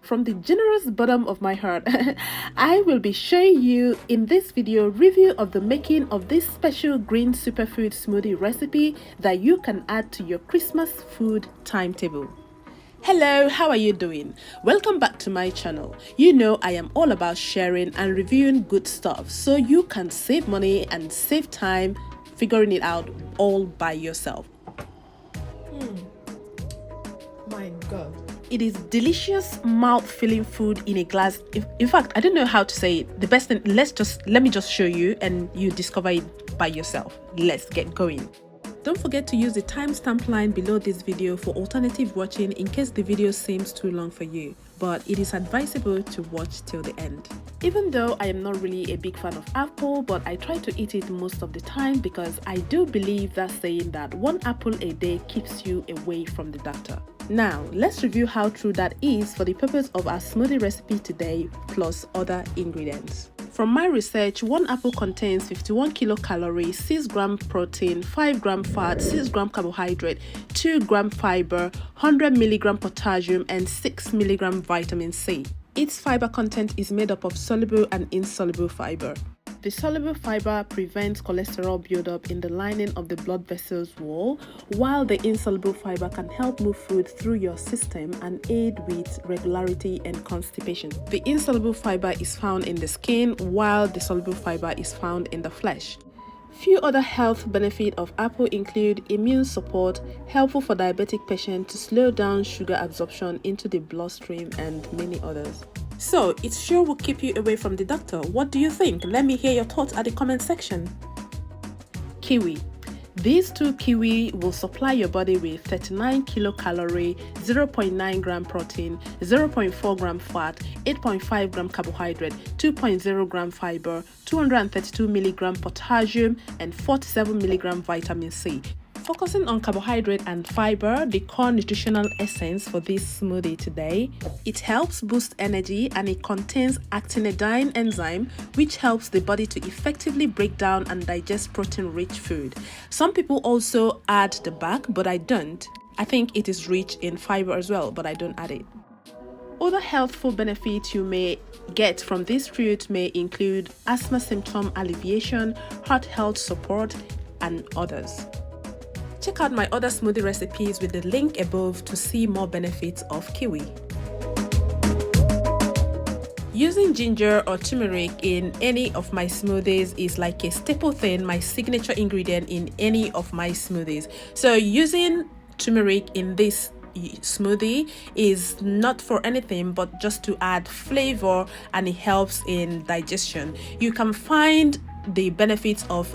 from the generous bottom of my heart, I will be showing you in this video review of the making of this special green superfood smoothie recipe that you can add to your Christmas food timetable. Hello, how are you doing? Welcome back to my channel. You know I am all about sharing and reviewing good stuff so you can save money and save time figuring it out all by yourself. My God. It is delicious, mouth-filling food in a glass. In fact, I don't know how to say it. The best thing, let me just show you and you discover it by yourself. Let's get going. Don't forget to use the timestamp line below this video for alternative watching in case the video seems too long for you, but it is advisable to watch till the end. Even though I am not really a big fan of apple, but I try to eat it most of the time because I do believe that saying that one apple a day keeps you away from the doctor. Now, let's review how true that is for the purpose of our smoothie recipe today, plus other ingredients. From my research, one apple contains 51 kilocalories, 6 gram protein, 5 gram fat, 6 gram carbohydrate, 2 gram fiber, 100 milligram potassium, and 6 milligram vitamin C. Its fiber content is made up of soluble and insoluble fiber. The soluble fiber prevents cholesterol buildup in the lining of the blood vessels wall, while the insoluble fiber can help move food through your system and aid with regularity and constipation. The insoluble fiber is found in the skin, while the soluble fiber is found in the flesh. Few other health benefits of apple include immune support, helpful for diabetic patients to slow down sugar absorption into the bloodstream, and many others. So, it sure will keep you away from the doctor. What do you think? Let me hear your thoughts at the comment section. Kiwi. These two kiwi will supply your body with 39 kilocalorie, 0.9 gram protein, 0.4 gram fat, 8.5 gram carbohydrate, 2.0 gram fiber, 232 milligram potassium, and 47 milligram vitamin C. Focusing on carbohydrate and fiber, the core nutritional essence for this smoothie today, it helps boost energy and it contains actinidine enzyme, which helps the body to effectively break down and digest protein-rich food. Some people also add the bark, but I don't. I think it is rich in fiber as well, but I don't add it. Other healthful benefits you may get from this fruit may include asthma symptom alleviation, heart health support, and others. Check out my other smoothie recipes with the link above to see more benefits of kiwi. Using ginger or turmeric in any of my smoothies is like a staple thing, my signature ingredient in any of my smoothies. So using turmeric in this smoothie is not for anything but just to add flavor, and it helps in digestion. You can find the benefits of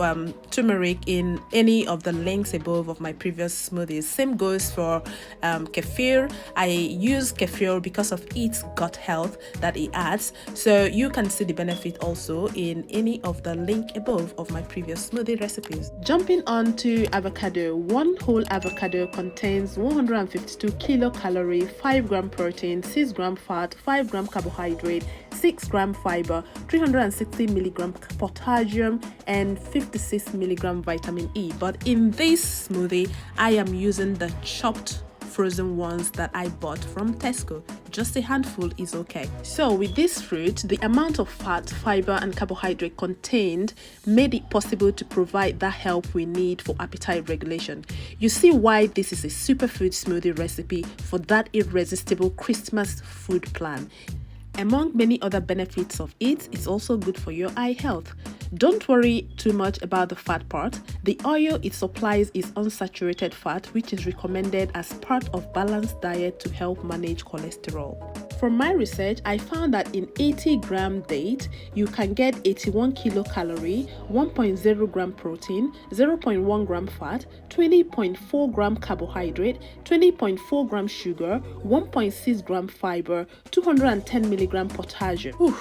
turmeric in any of the links above of my previous smoothies. Same goes for kefir. I use kefir because of its gut health that it adds, so you can see the benefit also in any of the link above of my previous smoothie recipes. Jumping on to avocado. One whole avocado contains 152 kilocalorie, 5 gram protein, 6 gram fat, 5 gram carbohydrate, 6 gram fiber, 360 milligram potassium, and 56 milligram vitamin E. But in this smoothie, I am using the chopped frozen ones that I bought from Tesco. Just a handful is okay. So with this fruit, the amount of fat, fiber, and carbohydrate contained made it possible to provide that help we need for appetite regulation. You see why this is a superfood smoothie recipe for that irresistible Christmas food plan. Among many other benefits of it, it's also good for your eye health. Don't worry too much about the fat part. The oil it supplies is unsaturated fat, which is recommended as part of balanced diet to help manage cholesterol. From my research, I found that in 80 gram date, you can get 81 kilocalorie, 1.0 gram protein, 0.1 gram fat, 20.4 gram carbohydrate, 20.4 gram sugar, 1.6 gram fiber, 210 milligram potassium.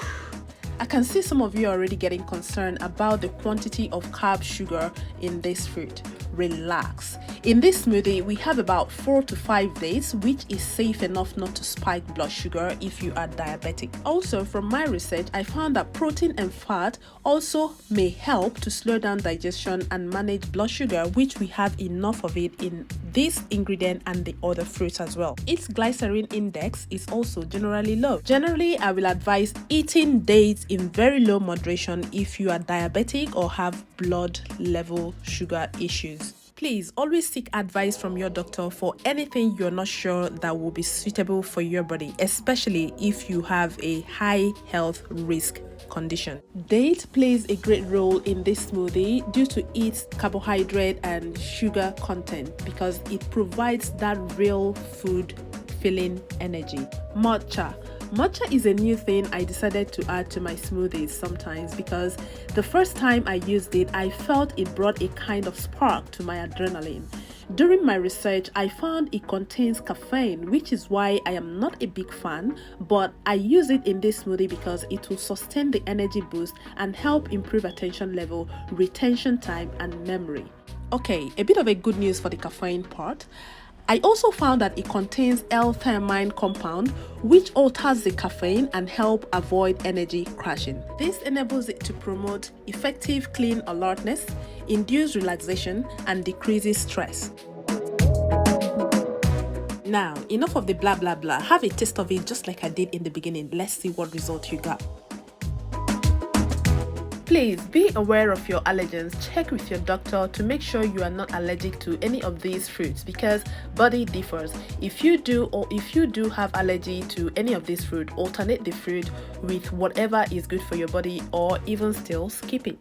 I can see some of you are already getting concerned about the quantity of carb sugar in this fruit. relax. In this smoothie, we have about 4 to 5 days, which is safe enough not to spike blood sugar if you are diabetic. Also, from my research, I found that protein and fat also may help to slow down digestion and manage blood sugar, which we have enough of it in this ingredient and the other fruits as well. Its glycerin index is also generally low. Generally, I will advise eating dates in very low moderation if you are diabetic or have blood level sugar issues. Please always seek advice from your doctor for anything you're not sure that will be suitable for your body, especially if you have a high health risk condition. Date plays a great role in this smoothie due to its carbohydrate and sugar content because it provides that real food filling energy. Matcha. Matcha is a new thing I decided to add to my smoothies sometimes because the first time I used it, I felt it brought a kind of spark to my adrenaline. During my research, I found it contains caffeine, which is why I am not a big fan, but I use it in this smoothie because it will sustain the energy boost and help improve attention level, retention time, and memory. Okay, a bit of a good news for the caffeine part. I also found that it contains L-theanine compound, which alters the caffeine and help avoid energy crashing. This enables it to promote effective clean alertness, induce relaxation, and decreases stress. Now, enough of the blah blah blah. Have a taste of it just like I did in the beginning. Let's see what result you got. Please be aware of your allergens. Check with your doctor to make sure you are not allergic to any of these fruits because body differs. If you do have allergy to any of these fruit, alternate the fruit with whatever is good for your body or even still skip it.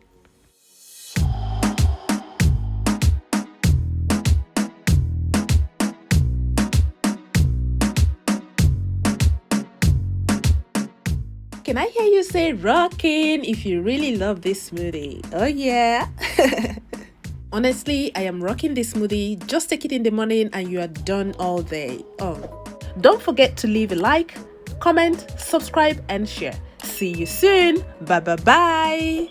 Can I hear you say rockin' if you really love this smoothie? Oh yeah! Honestly, I am rocking this smoothie. Just take it in the morning and you are done all day. Oh, don't forget to leave a like, comment, subscribe and share. See you soon. Bye bye bye.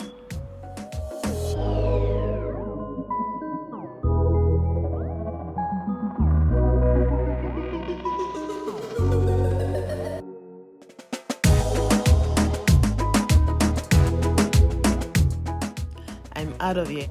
I'm out of here.